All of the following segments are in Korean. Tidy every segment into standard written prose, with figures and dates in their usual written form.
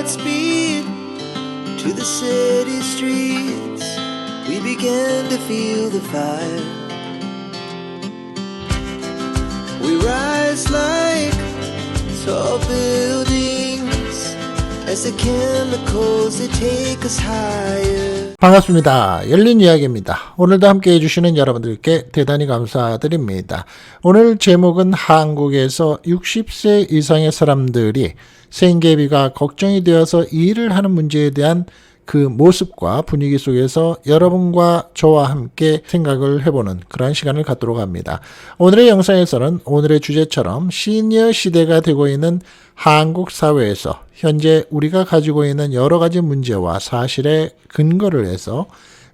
Godspeed to the city streets. We began to feel the fire. We rise like tall buildings as the chemicals they take us higher. 반갑습니다. 열린 이야기입니다. 오늘도 함께 해주시는 여러분들께 대단히 감사드립니다. 오늘 제목은 한국에서 60세 이상의 사람들이 생계비가 걱정이 되어서 일을 하는 문제에 대한 그 모습과 분위기 속에서 여러분과 저와 함께 생각을 해보는 그러한 시간을 갖도록 합니다. 오늘의 영상에서는 오늘의 주제처럼 시니어 시대가 되고 있는 한국 사회에서 현재 우리가 가지고 있는 여러 가지 문제와 사실에 근거를 해서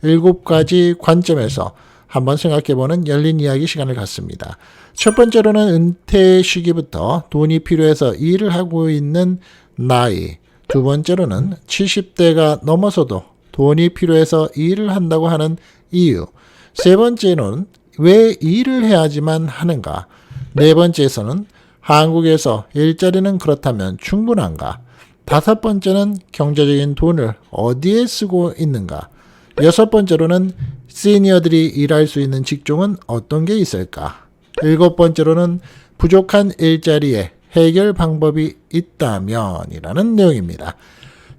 7가지 관점에서 한번 생각해보는 열린 이야기 시간을 갖습니다. 첫 번째로는 은퇴 시기부터 돈이 필요해서 일을 하고 있는 나이, 두 번째로는 70대가 넘어서도 돈이 필요해서 일을 한다고 하는 이유, 세 번째는 왜 일을 해야지만 하는가, 네 번째에서는 한국에서 일자리는 그렇다면 충분한가, 다섯 번째는 경제적인 돈을 어디에 쓰고 있는가, 여섯 번째로는 시니어들이 일할 수 있는 직종은 어떤 게 있을까, 일곱 번째로는 부족한 일자리에 해결 방법이 있다면 이라는 내용입니다.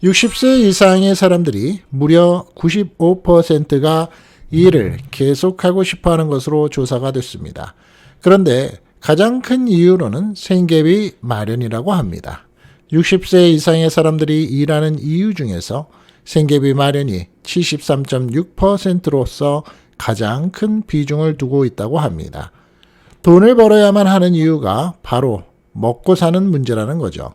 60세 이상의 사람들이 무려 95%가 일을 계속하고 싶어하는 것으로 조사가 됐습니다. 그런데 가장 큰 이유로는 생계비 마련이라고 합니다. 60세 이상의 사람들이 일하는 이유 중에서 생계비 마련이 73.6%로서 가장 큰 비중을 두고 있다고 합니다. 돈을 벌어야만 하는 이유가 바로 먹고 사는 문제라는 거죠.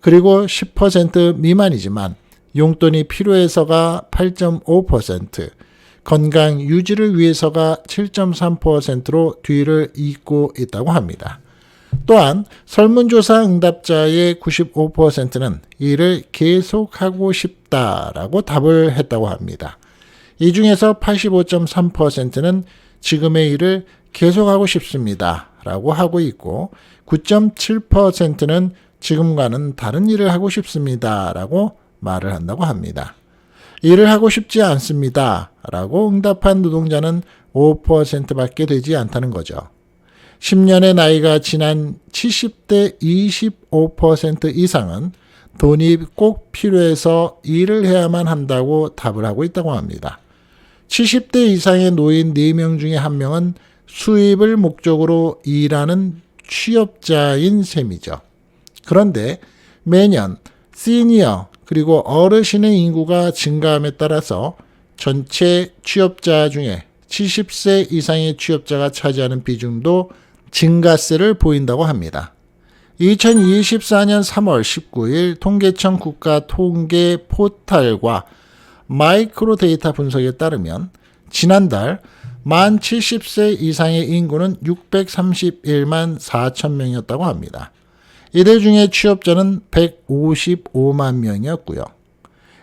그리고 10% 미만이지만 용돈이 필요해서가 8.5%, 건강 유지를 위해서가 7.3%로 뒤를 잇고 있다고 합니다. 또한 설문조사 응답자의 95%는 일을 계속하고 싶다라고 답을 했다고 합니다. 이 중에서 85.3%는 지금의 일을 계속하고 싶습니다 라고 하고 있고 9.7%는 지금과는 다른 일을 하고 싶습니다 라고 말을 한다고 합니다. 일을 하고 싶지 않습니다 라고 응답한 노동자는 5%밖에 되지 않다는 거죠. 10년의 나이가 지난 70대 25% 이상은 돈이 꼭 필요해서 일을 해야만 한다고 답을 하고 있다고 합니다. 70대 이상의 노인 4명 중에 1명은 수입을 목적으로 일하는 취업자인 셈이죠. 그런데 매년 시니어 그리고 어르신의 인구가 증가함에 따라서 전체 취업자 중에 70세 이상의 취업자가 차지하는 비중도 증가세를 보인다고 합니다. 2024년 3월 19일 통계청 국가통계 포털과 마이크로 데이터 분석에 따르면 지난달 만 70세 이상의 인구는 631만 4천 명이었다고 합니다. 이들 중에 취업자는 155만 명이었고요.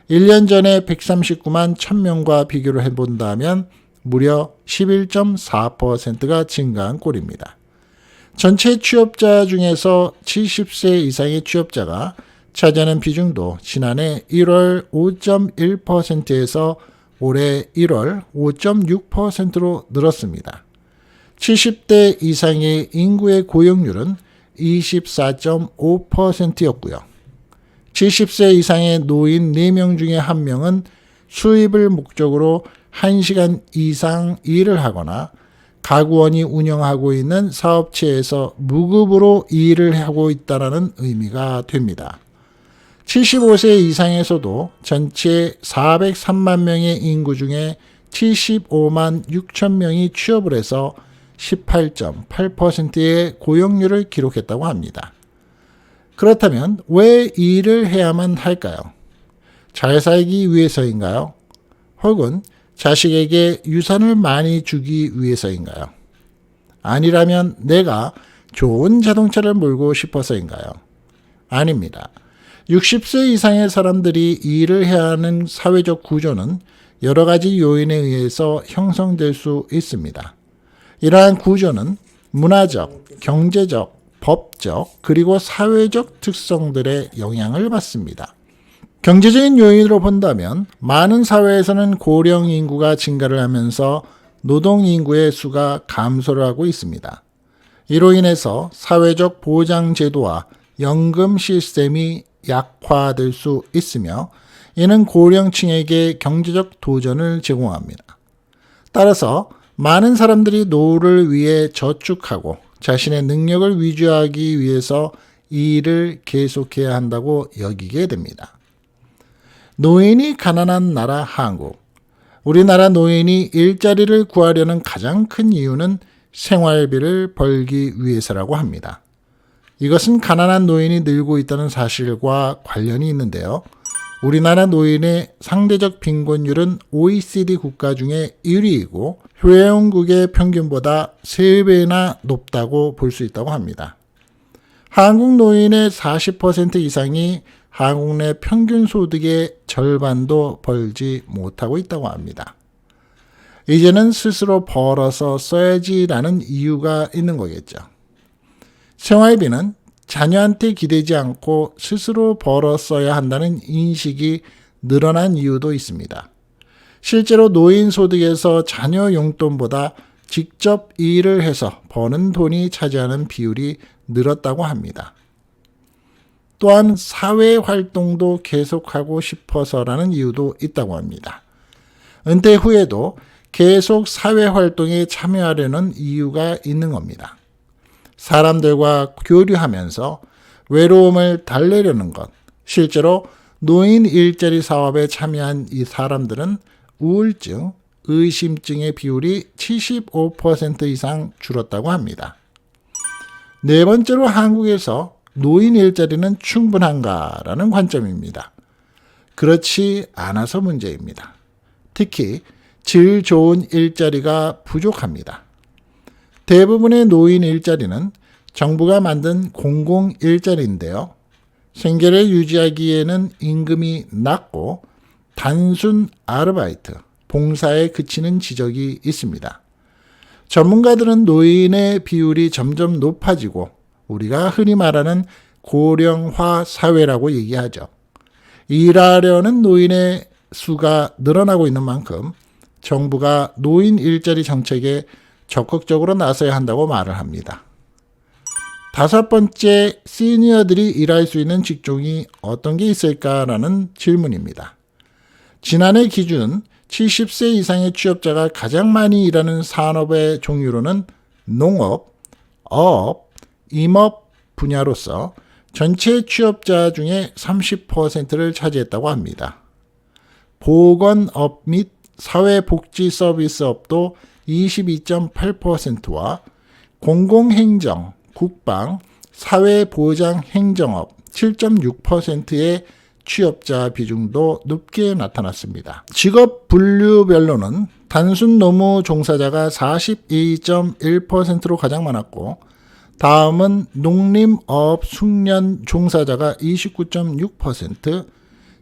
1년 전에 139만 1000명과 비교를 해본다면 무려 11.4%가 증가한 꼴입니다. 전체 취업자 중에서 70세 이상의 취업자가 차지하는 비중도 지난해 1월 5.1%에서 올해 1월 5.6%로 늘었습니다. 70대 이상의 인구의 고용률은 24.5%였고요. 70세 이상의 노인 4명 중에 1명은 수입을 목적으로 1시간 이상 일을 하거나 가구원이 운영하고 있는 사업체에서 무급으로 일을 하고 있다는 의미가 됩니다. 75세 이상에서도 전체 403만 명의 인구 중에 75만 6천 명이 취업을 해서 18.8%의 고용률을 기록했다고 합니다. 그렇다면 왜 일을 해야만 할까요? 잘 살기 위해서인가요? 혹은 자식에게 유산을 많이 주기 위해서인가요? 아니라면 내가 좋은 자동차를 몰고 싶어서인가요? 아닙니다. 60세 이상의 사람들이 일을 해야 하는 사회적 구조는 여러 가지 요인에 의해서 형성될 수 있습니다. 이러한 구조는 문화적, 경제적, 법적, 그리고 사회적 특성들의 영향을 받습니다. 경제적인 요인으로 본다면 많은 사회에서는 고령 인구가 증가를 하면서 노동 인구의 수가 감소를 하고 있습니다. 이로 인해서 사회적 보장 제도와 연금 시스템이 약화될 수 있으며 이는 고령층에게 경제적 도전을 제공합니다. 따라서 많은 사람들이 노후를 위해 저축하고 자신의 능력을 위주하기 위해서 이 일을 계속해야 한다고 여기게 됩니다. 노인이 가난한 나라 한국. 우리나라 노인이 일자리를 구하려는 가장 큰 이유는 생활비를 벌기 위해서라고 합니다. 이것은 가난한 노인이 늘고 있다는 사실과 관련이 있는데요. 우리나라 노인의 상대적 빈곤율은 OECD 국가 중에 1위이고 회원국의 평균보다 3배나 높다고 볼 수 있다고 합니다. 한국 노인의 40% 이상이 한국 내 평균 소득의 절반도 벌지 못하고 있다고 합니다. 이제는 스스로 벌어서 써야지라는 이유가 있는 거겠죠. 생활비는 자녀한테 기대지 않고 스스로 벌어 써야 한다는 인식이 늘어난 이유도 있습니다. 실제로 노인 소득에서 자녀 용돈보다 직접 일을 해서 버는 돈이 차지하는 비율이 늘었다고 합니다. 또한 사회활동도 계속하고 싶어서라는 이유도 있다고 합니다. 은퇴 후에도 계속 사회활동에 참여하려는 이유가 있는 겁니다. 사람들과 교류하면서 외로움을 달래려는 것. 실제로 노인 일자리 사업에 참여한 이 사람들은 우울증, 의심증의 비율이 75% 이상 줄었다고 합니다. 네 번째로 한국에서 노인 일자리는 충분한가라는 관점입니다. 그렇지 않아서 문제입니다. 특히 질 좋은 일자리가 부족합니다. 대부분의 노인 일자리는 정부가 만든 공공 일자리인데요. 생계를 유지하기에는 임금이 낮고 단순 아르바이트, 봉사에 그치는 지적이 있습니다. 전문가들은 노인의 비율이 점점 높아지고 우리가 흔히 말하는 고령화 사회라고 얘기하죠. 일하려는 노인의 수가 늘어나고 있는 만큼 정부가 노인 일자리 정책에 적극적으로 나서야 한다고 말을 합니다. 다섯 번째, 시니어들이 일할 수 있는 직종이 어떤 게 있을까라는 질문입니다. 지난해 기준 70세 이상의 취업자가 가장 많이 일하는 산업의 종류로는 농업, 어업, 임업 분야로서 전체 취업자 중에 30%를 차지했다고 합니다. 보건업 및 사회복지 서비스업도 22.8%와 공공행정, 국방, 사회보장행정업 7.6%의 취업자 비중도 높게 나타났습니다. 직업 분류별로는 단순 노무 종사자가 42.1%로 가장 많았고 다음은 농림업 숙련 종사자가 29.6%,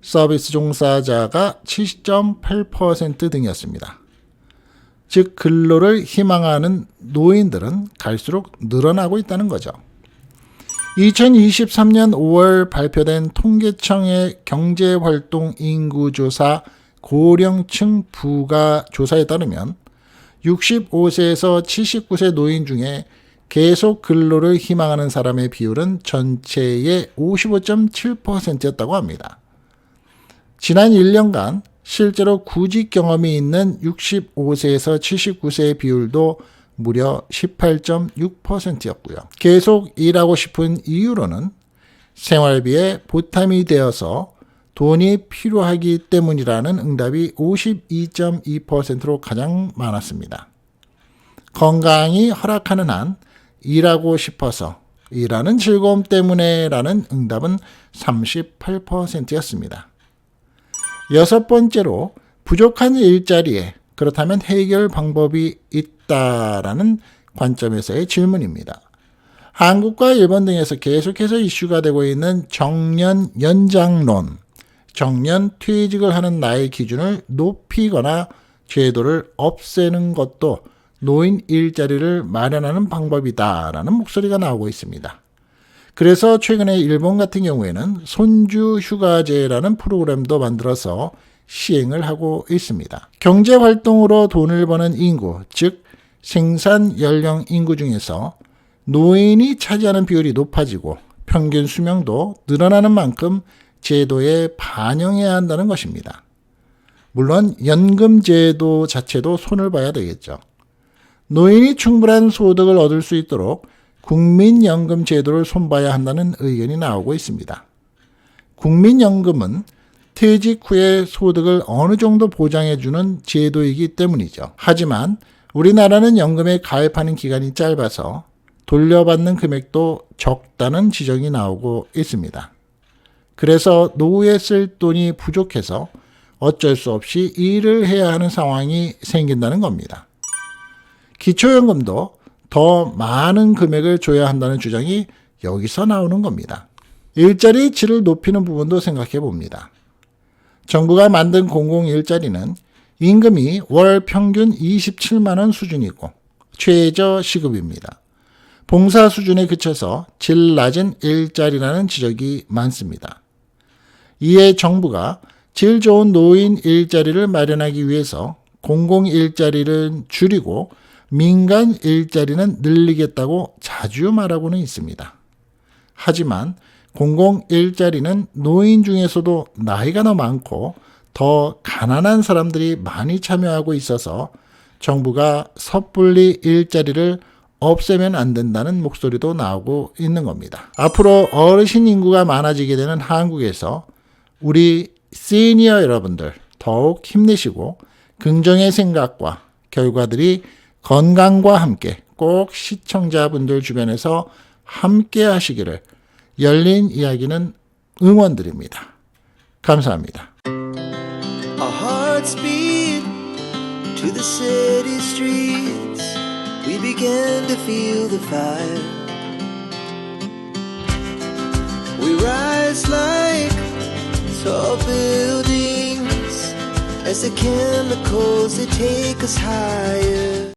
서비스 종사자가 7.8% 등이었습니다. 즉 근로를 희망하는 노인들은 갈수록 늘어나고 있다는 거죠. 2023년 5월 발표된 통계청의 경제활동 인구조사 고령층 부가 조사에 따르면 65세에서 79세 노인 중에 계속 근로를 희망하는 사람의 비율은 전체의 55.7%였다고 합니다. 지난 1년간 실제로 구직 경험이 있는 65세에서 79세의 비율도 무려 18.6%였고요. 계속 일하고 싶은 이유로는 생활비에 보탬이 되어서 돈이 필요하기 때문이라는 응답이 52.2%로 가장 많았습니다. 건강이 허락하는 한 일하고 싶어서 일하는 즐거움 때문에라는 응답은 38%였습니다. 여섯 번째로 부족한 일자리에 그렇다면 해결 방법이 있다라는 관점에서의 질문입니다. 한국과 일본 등에서 계속해서 이슈가 되고 있는 정년 연장론, 정년 퇴직을 하는 나이 기준을 높이거나 제도를 없애는 것도 노인 일자리를 마련하는 방법이다라는 목소리가 나오고 있습니다. 그래서 최근에 일본 같은 경우에는 손주 휴가제라는 프로그램도 만들어서 시행을 하고 있습니다. 경제활동으로 돈을 버는 인구, 즉 생산 연령 인구 중에서 노인이 차지하는 비율이 높아지고 평균 수명도 늘어나는 만큼 제도에 반영해야 한다는 것입니다. 물론 연금 제도 자체도 손을 봐야 되겠죠. 노인이 충분한 소득을 얻을 수 있도록 국민연금 제도를 손봐야 한다는 의견이 나오고 있습니다. 국민연금은 퇴직 후에 소득을 어느 정도 보장해주는 제도이기 때문이죠. 하지만 우리나라는 연금에 가입하는 기간이 짧아서 돌려받는 금액도 적다는 지적이 나오고 있습니다. 그래서 노후에 쓸 돈이 부족해서 어쩔 수 없이 일을 해야 하는 상황이 생긴다는 겁니다. 기초연금도 더 많은 금액을 줘야 한다는 주장이 여기서 나오는 겁니다. 일자리 질을 높이는 부분도 생각해 봅니다. 정부가 만든 공공일자리는 임금이 월 평균 27만 원 수준이고 최저 시급입니다. 봉사 수준에 그쳐서 질 낮은 일자리라는 지적이 많습니다. 이에 정부가 질 좋은 노인 일자리를 마련하기 위해서 공공일자리를 줄이고 민간 일자리는 늘리겠다고 자주 말하고는 있습니다. 하지만 공공일자리는 노인 중에서도 나이가 더 많고 더 가난한 사람들이 많이 참여하고 있어서 정부가 섣불리 일자리를 없애면 안 된다는 목소리도 나오고 있는 겁니다. 앞으로 어르신 인구가 많아지게 되는 한국에서 우리 시니어 여러분들 더욱 힘내시고 긍정의 생각과 결과들이 건강과 함께 꼭 시청자분들 주변에서 함께 하시기를 열린 이야기는 응원드립니다. 감사합니다. Our hearts beat to the city streets. We began to feel the fire. We rise like tall buildings as the chemicals they take us higher.